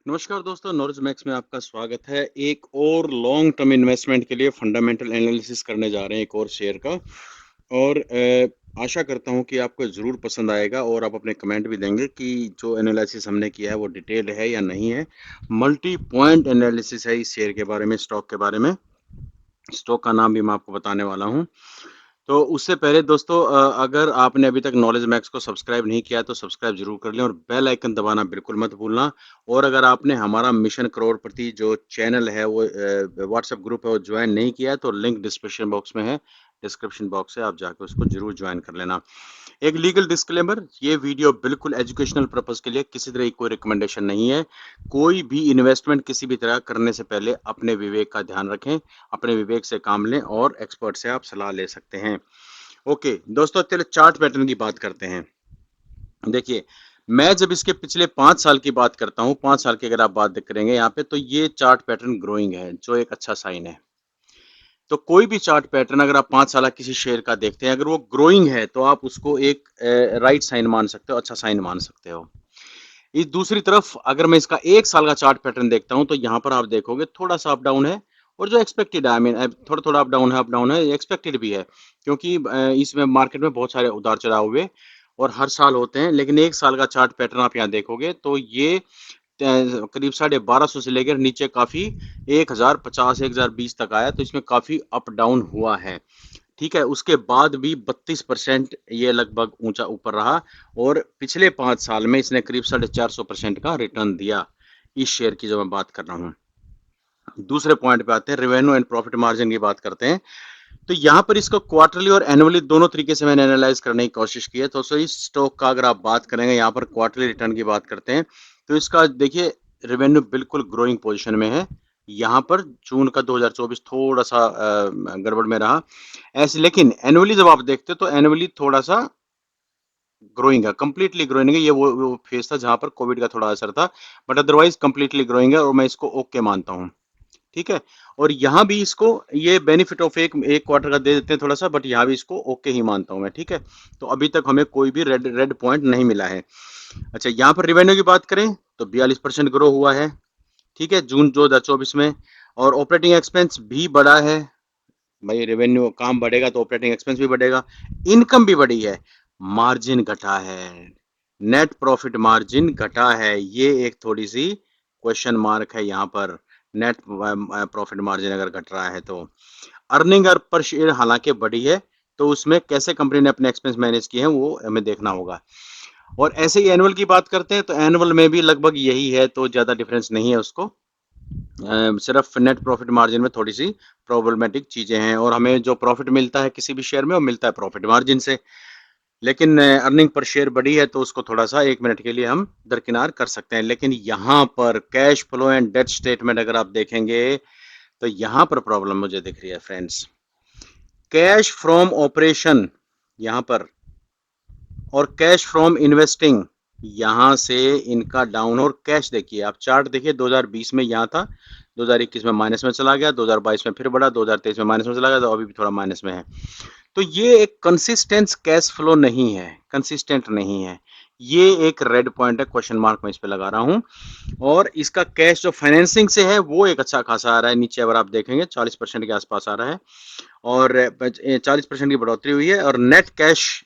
नमस्कार दोस्तों, knowledge max में आपका स्वागत है। एक और लॉन्ग टर्म इन्वेस्टमेंट के लिए फंडामेंटल एनालिसिस करने जा रहे हैं एक और शेयर का। और आशा करता हूं कि आपको ज़रूर पसंद आएगा और आप अपने कमेंट भी देंगे कि जो एनालिसिस हमने किया है वो डिटेल्ड है या नहीं है। मल्टी पॉइंट एनालिसिस है इस शेयर के बारे में, स्टॉक के बारे में। स्टॉक का नाम भी मैं आपको बताने वाला हूँ। तो उससे पहले दोस्तों, अगर आपने अभी तक नॉलेज मैक्स को सब्सक्राइब नहीं किया तो सब्सक्राइब जरूर कर लें और बेल आइकन दबाना बिल्कुल मत भूलना। और अगर आपने हमारा मिशन करोड़पति जो चैनल है वो व्हाट्सएप ग्रुप है वो ज्वाइन नहीं किया है तो लिंक डिस्क्रिप्शन बॉक्स में है। डिस्क्रिप्शन बॉक्स से आप जाकर उसको जरूर ज्वाइन कर लेना। एक लीगल डिस्क्लेमर, ये वीडियो बिल्कुल एजुकेशनल पर्पस के लिए, किसी तरह की कोई रिकमेंडेशन नहीं है। कोई भी इन्वेस्टमेंट किसी भी तरह करने से पहले अपने विवेक का ध्यान रखें, अपने विवेक से काम लें और एक्सपर्ट से आप सलाह ले सकते हैं। ओके दोस्तों, चलिए चार्ट पैटर्न की बात करते हैं। देखिए, मैं जब इसके पिछले 5 साल की बात करता हूँ, 5 साल की अगर आप बात करेंगे यहाँ पे, तो ये चार्ट पैटर्न ग्रोइंग है, जो एक अच्छा साइन है। तो कोई भी चार्ट पैटर्न अगर आप 5 साल किसी शेयर का देखते हैं, अगर वो ग्रोइंग है तो आप उसको एक राइट साइन मान सकते हो, अच्छा साइन मान सकते हो। इस दूसरी तरफ अगर मैं इसका 1 साल का चार्ट पैटर्न देखता हूं तो यहाँ पर आप देखोगे थोड़ा सा अप डाउन है। और जो एक्सपेक्टेड है, आई मीन थोड़ा थोड़ा अप डाउन है, एक्सपेक्टेड भी है। क्योंकि इसमें मार्केट में बहुत सारे उतार चढ़ाव हुए और हर साल होते हैं। लेकिन 1 साल का चार्ट पैटर्न आप यहाँ देखोगे तो ये करीब 1250 से लेकर नीचे काफी 1050 1020 तक आया, तो इसमें काफी अप डाउन हुआ है। ठीक है, उसके बाद भी 32% ये लगभग ऊंचा ऊपर रहा। और पिछले 5 साल में इसने करीब 450% का रिटर्न दिया, इस शेयर की जो मैं बात कर रहा हूँ। दूसरे पॉइंट पे आते हैं, रेवेन्यू एंड प्रॉफिट मार्जिन की बात करते हैं। तो यहाँ पर इसको क्वार्टरली और एनुअली दोनों तरीके से मैंने एनालाइज करने की कोशिश की है। तो इस स्टॉक का अगर आप बात करेंगे, यहाँ पर क्वार्टरली रिटर्न की बात करते हैं तो इसका देखिए रेवेन्यू बिल्कुल ग्रोइंग पोजीशन में है। यहाँ पर जून का 2024 थोड़ा सा गड़बड़ में रहा ऐसे, लेकिन एनुअली जब आप देखते हो तो एनुअली थोड़ा सा ग्रोइंग है, कंप्लीटली ग्रोइंग है। ये वो फेज था जहां पर कोविड का थोड़ा असर था, बट अदरवाइज कंप्लीटली ग्रोइंग है और मैं इसको ओके मानता हूँ। ठीक है, और यहाँ भी इसको ये बेनिफिट ऑफ एक एक क्वार्टर का दे देते हैं थोड़ा सा, बट यहाँ भी इसको ओके ही मानता हूँ मैं। ठीक है, तो अभी तक हमें कोई भी रेड रेड पॉइंट नहीं मिला है। अच्छा, यहाँ पर रिवेन्यू की बात करें तो 42% ग्रो हुआ है। ठीक है, जून 2024 में। और ऑपरेटिंग एक्सपेंस भी बढ़ा है। भाई रेवेन्यू काम बढ़ेगा तो ऑपरेटिंग एक्सपेंस भी बढ़ेगा। इनकम भी बढ़ी है, मार्जिन घटा है, नेट प्रॉफिट मार्जिन घटा है। ये एक थोड़ी सी क्वेश्चन मार्क है यहाँ पर। नेट प्रॉफिट मार्जिन अगर घट रहा है तो अर्निंग पर शेयर हालांकि बढ़ी है, तो उसमें कैसे कंपनी ने अपने एक्सपेंस मैनेज किए हैं वो हमें देखना होगा। और ऐसे ही एनुअल की बात करते हैं तो एनुअल में भी लगभग यही है, तो ज्यादा डिफरेंस नहीं है उसको। सिर्फ नेट प्रॉफिट मार्जिन में थोड़ी सी प्रॉब्लमेटिक चीजें हैं, और हमें जो प्रॉफिट मिलता है किसी भी शेयर में वो मिलता है प्रॉफिट मार्जिन से। लेकिन अर्निंग पर शेयर बढ़ी है तो उसको थोड़ा सा 1 मिनट के लिए हम दरकिनार कर सकते हैं। लेकिन यहाँ पर cash flow and debt statement अगर आप देखेंगे तो यहाँ पर प्रॉब्लम मुझे दिख रही है फ्रेंड्स। कैश फ्रॉम ऑपरेशन यहाँ पर और कैश फ्रॉम इन्वेस्टिंग यहां से इनका डाउन। और कैश देखिए, आप चार्ट देखिए, 2020 में यहाँ था, 2021 में माइनस में चला गया, 2022 में फिर बढ़ा, 2023 में माइनस में चला गया, तो अभी भी थोड़ा माइनस में है। तो ये एक कंसिस्टेंट कैश फ्लो नहीं है, कंसिस्टेंट नहीं है। ये एक रेड पॉइंट है, क्वेश्चन मार्क मैं इस पे लगा रहा हूं। और इसका कैश जो फाइनेंसिंग से है वो एक अच्छा खासा आ रहा है, नीचे अगर आप देखेंगे 40% के आसपास आ रहा है। और 40% की बढ़ोतरी हुई है। और net cash,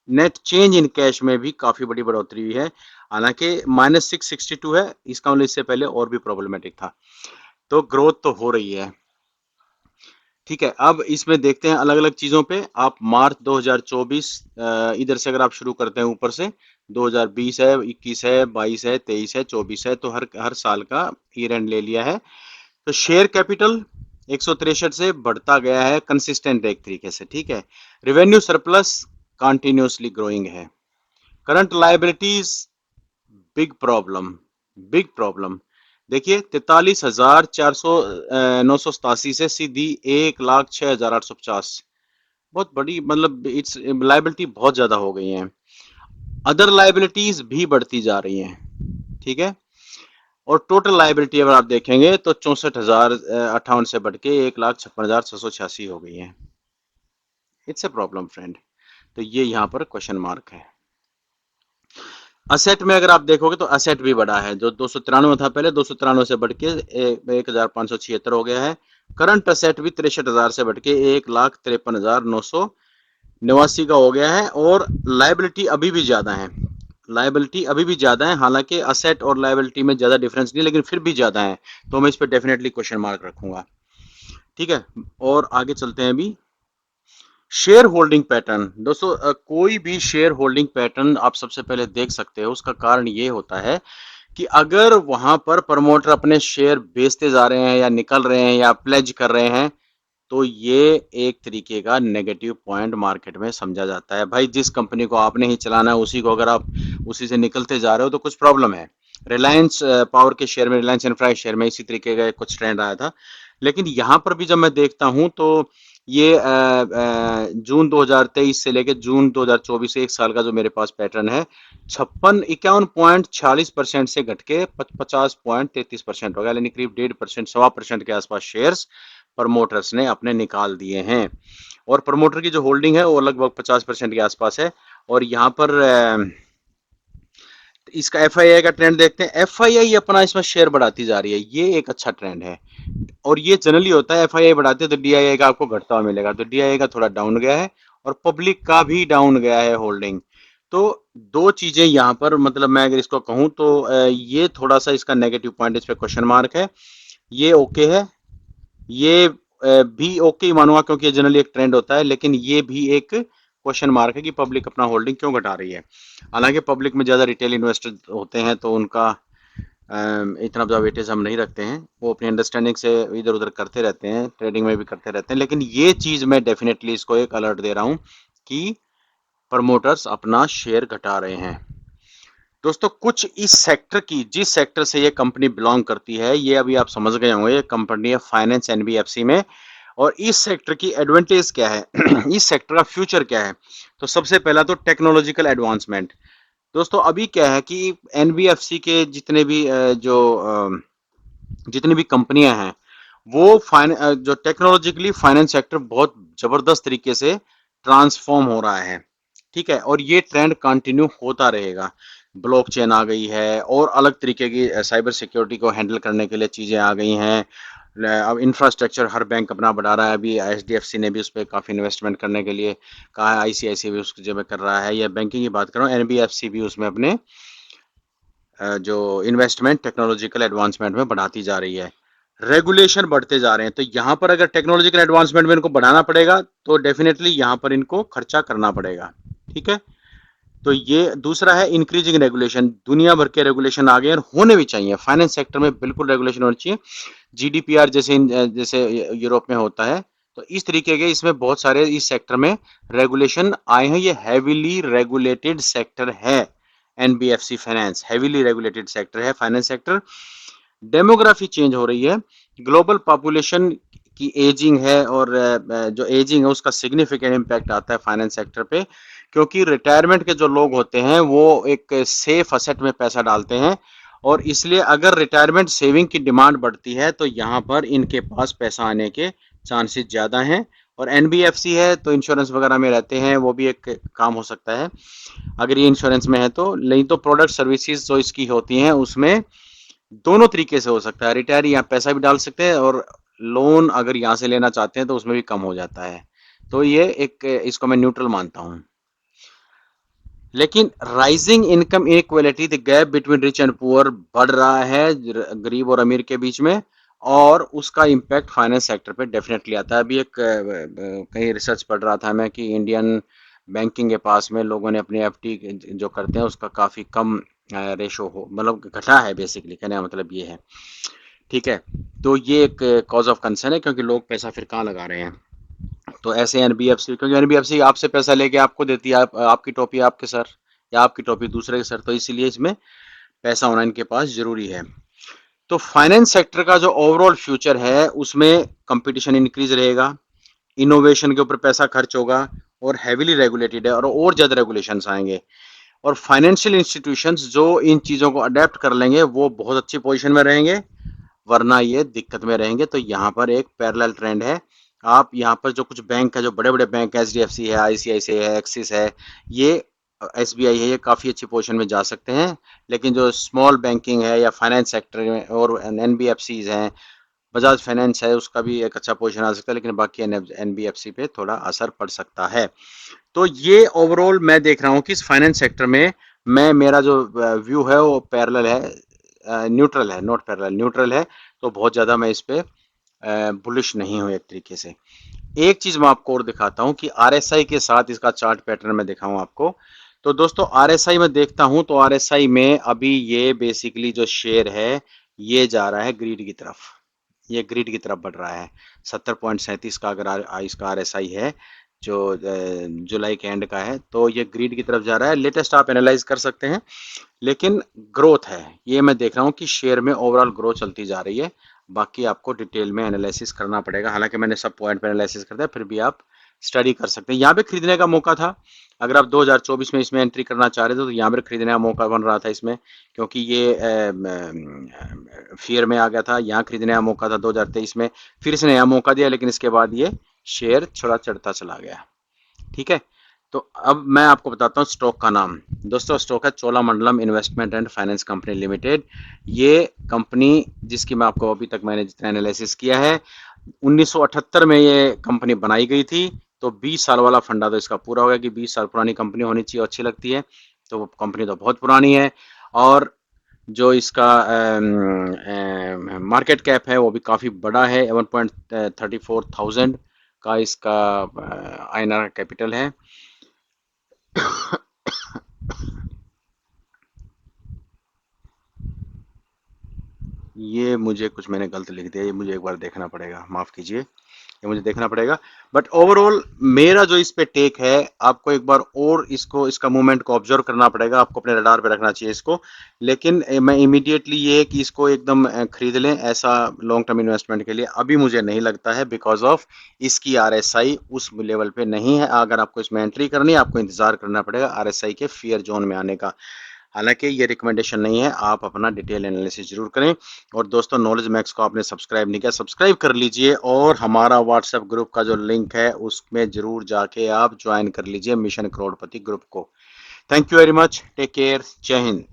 net change in cash में भी काफी बड़ी बढ़ोतरी हुई है। हालांकि -662 है, इसका मतलब इससे पहले और भी प्रॉब्लमेटिक था। तो ग्रोथ तो हो रही है। ठीक है, अब इसमें देखते हैं अलग अलग चीजों पे। आप मार्च 2024 इधर से अगर आप शुरू करते हैं ऊपर से, 2020 है, 21 है, 22 है, 23 है, 24 है, तो हर हर साल का ईयर एंड ले लिया है। तो शेयर कैपिटल 163 से बढ़ता गया है कंसिस्टेंट एक तरीके से। ठीक है, रेवेन्यू सरप्लस कंटिन्यूसली ग्रोइंग है। Current liabilities big problem, big problem. देखिए 43,400 987 से सीधी 1,06,850, बहुत बड़ी, मतलब इट्स लाइबिलिटी बहुत ज्यादा हो गई है। अदर लाइबिलिटीज भी बढ़ती जा रही हैं। ठीक है, और टोटल लाइबिलिटी अगर आप देखेंगे तो 64,058 से बढ़ के 1,56,686 हो गई है। It's a problem friend. तो ये यहाँ पर क्वेश्चन मार्क है। असेट में अगर आप देखोगे तो असेट भी बढ़ा है, जो 293 था पहले, 293 से बढ़ के 1576 हो गया है। करंट असेट भी 63,000 से बढ़ के 1,53,989 का हो गया है। और लाइबिलिटी अभी भी ज्यादा है, लाइबिलिटी अभी भी ज्यादा है, हालांकि असेट और लाइबिलिटी में ज्यादा डिफरेंस नहीं, लेकिन फिर भी ज्यादा है। तो मैं इस पर डेफिनेटली क्वेश्चन मार्क रखूंगा। ठीक है, और आगे चलते हैं अभी। शेयर होल्डिंग पैटर्न दोस्तों, कोई भी शेयर होल्डिंग पैटर्न आप सबसे पहले देख सकते हो। उसका कारण ये होता है कि अगर वहां पर प्रमोटर अपने शेयर बेचते जा रहे हैं या निकल रहे हैं या प्लेज कर रहे हैं, तो ये एक तरीके का नेगेटिव पॉइंट मार्केट में समझा जाता है। भाई जिस कंपनी को आपने ही चलाना है, उसी को अगर आप उसी से निकलते जा रहे हो तो कुछ प्रॉब्लम है। रिलायंस पावर के शेयर में, रिलायंस इंफ्रा शेयर में इसी तरीके का कुछ ट्रेंड आया था। लेकिन यहां पर भी जब मैं देखता हूं तो ये जून 2023 से लेकर जून 2024 से एक साल का जो मेरे पास पैटर्न है, 51 से घट के 50.33% हो गया, यानी करीब 1.5%, 1.25% के आसपास शेयर्स प्रमोटर्स ने अपने निकाल दिए हैं। और प्रमोटर की जो होल्डिंग है वो लगभग 50% के आसपास है। और यहाँ पर इसका एफआईआई का ट्रेंड देखते हैं। एफआईआई अपना इसमें शेयर बढ़ाती जा रही है, ये एक अच्छा ट्रेंड है। और ये जनरली होता है, एफआईआई बढ़ाते हैं तो डीआईआई का आपको घटता हुआ मिलेगा। तो डीआईआई का थोड़ा डाउन गया है और पब्लिक का भी डाउन गया है होल्डिंग। तो दो चीजें यहाँ पर, मतलब मैं अगर इसको कहूँ तो ये थोड़ा सा इसका नेगेटिव पॉइंट, इस पे क्वेश्चन मार्क है। ये ओके है, ये भी ओके ही मानूंगा क्योंकि ये जनरली एक ट्रेंड होता है। लेकिन ये भी एक क्वेश्चन मार्क है कि पब्लिक अपना होल्डिंग क्यों घटा रही है। हालांकि पब्लिक में ज्यादा रिटेल इन्वेस्टर होते हैं तो उनका इतना ज़्यादा वेटेज हम नहीं रखते हैं, वो अपनी अंडरस्टैंडिंग से इधर उधर करते रहते हैं, ट्रेडिंग में भी करते रहते हैं। लेकिन ये चीज़ मैं डेफिनेटली इसको एक अलर्ट दे रहा हूँ कि प्रमोटर्स अपना शेयर घटा रहे हैं। दोस्तों कुछ इस सेक्टर की, जिस सेक्टर से ये कंपनी बिलोंग करती है, ये अभी आप समझ गए होंगे, ये कंपनी है फाइनेंस एनबीएफसी में। और इस सेक्टर की एडवांटेज क्या है इस सेक्टर का फ्यूचर क्या है? तो सबसे पहला तो टेक्नोलॉजिकल एडवांसमेंट। दोस्तों अभी क्या है कि एनबीएफसी के जितने भी जितनी भी कंपनियां हैं, वो जो टेक्नोलॉजिकली फाइनेंस सेक्टर बहुत जबरदस्त तरीके से ट्रांसफॉर्म हो रहा है। ठीक है, और ये ट्रेंड कंटिन्यू होता रहेगा। ब्लॉकचेन आ गई है और अलग तरीके की साइबर सिक्योरिटी को हैंडल करने के लिए चीजें आ गई हैं। अब इंफ्रास्ट्रक्चर हर बैंक अपना बढ़ा रहा है। अभी एचडीएफसी ने भी उस पर काफी इन्वेस्टमेंट करने के लिए कहा है, आईसीआईसी भी उसकी जगह कर रहा है। या बैंकिंग की बात कर रहा हूँ, एनबीएफसी भी उसमें अपने जो इन्वेस्टमेंट टेक्नोलॉजिकल एडवांसमेंट में बढ़ाती जा रही है। रेगुलेशन बढ़ते जा रहे हैं, तो यहाँ पर अगर टेक्नोलॉजिकल एडवांसमेंट में इनको बढ़ाना पड़ेगा तो डेफिनेटली यहाँ पर इनको खर्चा करना पड़ेगा। ठीक है, तो ये दूसरा है इंक्रीजिंग रेगुलेशन। दुनिया भर के रेगुलेशन आ गए और होने भी चाहिए, फाइनेंस सेक्टर में बिल्कुल रेगुलेशन होनी चाहिए। जीडीपीआर जैसे जैसे यूरोप में होता है, तो इस तरीके के इसमें बहुत सारे इस सेक्टर में रेगुलेशन आए हैं। ये हैवीली रेगुलेटेड सेक्टर है। NBFC finance heavily regulated sector है, फाइनेंस सेक्टर। डेमोग्राफी चेंज हो रही है, ग्लोबल पॉपुलेशन की एजिंग है, और जो एजिंग है उसका सिग्निफिकेंट इम्पैक्ट आता है फाइनेंस सेक्टर पे। क्योंकि रिटायरमेंट के जो लोग होते हैं वो एक सेफ असेट में पैसा डालते हैं, और इसलिए अगर रिटायरमेंट सेविंग की डिमांड बढ़ती है तो यहाँ पर इनके पास पैसा आने के चांसेस ज़्यादा हैं। और एनबीएफसी है तो इंश्योरेंस वगैरह में रहते हैं, वो भी एक काम हो सकता है अगर ये इंश्योरेंस में है तो। नहीं तो प्रोडक्ट सर्विसेज जो इसकी होती हैं उसमें दोनों तरीके से हो सकता है। रिटायर यहाँ पैसा भी डाल सकते हैं, और लोन अगर यहाँ से लेना चाहते हैं तो उसमें भी कम हो जाता है। तो ये एक, इसको मैं न्यूट्रल मानता हूँ। लेकिन rising income inequality, the gap between rich and poor बढ़ रहा है गरीब और अमीर के बीच में, और उसका इम्पैक्ट फाइनेंस सेक्टर पे डेफिनेटली आता है। अभी एक कहीं रिसर्च पढ़ रहा था मैं कि इंडियन बैंकिंग के पास में लोगों ने अपनी एफडी जो करते हैं उसका काफी कम रेशो हो, मतलब घटा है, बेसिकली कहने का मतलब ये है। ठीक है, तो ये एक कॉज ऑफ कंसर्न है, क्योंकि लोग पैसा फिर कहाँ लगा रहे हैं। तो ऐसे एनबीएफसी, क्योंकि एनबीएफसी आपसे पैसा लेके आपको देती है, आपकी टोपी आपके सर या आपकी टोपी दूसरे के सर, तो इसीलिए इसमें पैसा होना इनके पास जरूरी है। तो फाइनेंस सेक्टर का जो ओवरऑल फ्यूचर है उसमें कंपटीशन इंक्रीज रहेगा, इनोवेशन के ऊपर पैसा खर्च होगा, और हैवीली रेगुलेटेड है, और ज्यादा रेगुलेशंस आएंगे। और फाइनेंशियल इंस्टीट्यूशंस जो इन चीजों को अडेप्ट कर लेंगे वो बहुत अच्छी पोजीशन में रहेंगे, वरना ये दिक्कत में रहेंगे। तो यहाँ पर एक पैरेलल ट्रेंड है। आप यहाँ पर जो कुछ बैंक है, जो बड़े बड़े बैंक है, एचडीएफसी है, आईसीआईसी है, एक्सिस है, ये एसबीआई है, ये काफ़ी अच्छी पोजीशन में जा सकते हैं। लेकिन जो स्मॉल बैंकिंग है या फाइनेंस सेक्टर में और एनबीएफसीज हैं, बजाज फाइनेंस है, उसका भी एक अच्छा पोजीशन आ सकता है, लेकिन बाकी एनबीएफसी पे थोड़ा असर पड़ सकता है। तो ये ओवरऑल मैं देख रहा हूँ कि इस फाइनेंस सेक्टर में मैं मेरा जो व्यू है वो पैरेलल है, न्यूट्रल है, नॉट पैरेलल, न्यूट्रल है। तो बहुत ज़्यादा मैं इस पे बुलिश नहीं हूँ एक तरीके से। एक चीज मैं आपको और दिखाता हूं कि आरएसआई के साथ इसका चार्ट पैटर्न मैं दिखाऊं आपको। तो दोस्तों आरएसआई में देखता हूं तो आरएसआई में अभी ये बेसिकली जो शेयर है ये जा रहा है ग्रीड की तरफ, ये ग्रिड की तरफ बढ़ रहा है। 70.37 का अगर इसका आरएसआई है जो जुलाई के एंड का है, तो ये ग्रिड की तरफ जा रहा है। लेटेस्ट आप एनालाइज कर सकते हैं। लेकिन ग्रोथ है, ये मैं देख रहा हूँ कि शेयर में ओवरऑल ग्रोथ चलती जा रही है। बाकी आपको डिटेल में एनालिसिस करना पड़ेगा, हालांकि मैंने सब पॉइंट पे एनालिसिस कर दिया, फिर भी आप स्टडी कर सकते हैं। यहाँ पे खरीदने का मौका था, अगर आप 2024 में इसमें एंट्री करना चाह रहे थे तो यहाँ पे खरीदने का मौका बन रहा था इसमें, क्योंकि ये फियर में आ गया था। यहाँ खरीदने का मौका था 2023 में, फिर इसने नया मौका दिया, लेकिन इसके बाद ये शेयर थोड़ा चढ़ता चला गया। ठीक है, तो अब मैं आपको बताता हूँ स्टॉक का नाम। दोस्तों स्टॉक है Cholamandalam investment and finance company limited. ये कंपनी जिसकी मैं आपको अभी तक मैंने जितना एनालिसिस किया है, 1978 में ये कंपनी बनाई गई थी। तो 20 साल वाला फंडा तो इसका पूरा हो गया कि 20 साल पुरानी कंपनी होनी चाहिए, अच्छी लगती है। तो वो कंपनी तो बहुत पुरानी है। और जो इसका मार्केट कैप है वो भी काफ़ी बड़ा है, 1.34 थाउजेंड का इसका आईएनआर कैपिटल है। ये मुझे कुछ मैंने गलत लिख दिया, ये मुझे एक बार देखना पड़ेगा, माफ कीजिए, ये मुझे देखना पड़ेगा। बट ओवरऑल मेरा जो इस पे टेक है, आपको एक बार और इसको, इसका मूवमेंट को ऑब्जर्व करना पड़ेगा, आपको अपने रडार पे रखना चाहिए इसको। लेकिन मैं इमीडिएटली ये कि इसको एकदम खरीद लें ऐसा लॉन्ग टर्म इन्वेस्टमेंट के लिए अभी मुझे नहीं लगता है, बिकॉज ऑफ इसकी आरएसआई उस लेवल पे नहीं है। अगर आपको इसमें एंट्री करनी है, आपको इंतजार करना पड़ेगा आरएसआई के फियर जोन में आने का। हालांकि ये रिकमेंडेशन नहीं है, आप अपना डिटेल एनालिसिस जरूर करें। और दोस्तों नॉलेज मैक्स को आपने सब्सक्राइब नहीं किया, सब्सक्राइब कर लीजिए, और हमारा व्हाट्सएप ग्रुप का जो लिंक है उसमें जरूर जाके आप ज्वाइन कर लीजिए मिशन करोड़पति ग्रुप को। Thank you very much, take care, जय हिंद।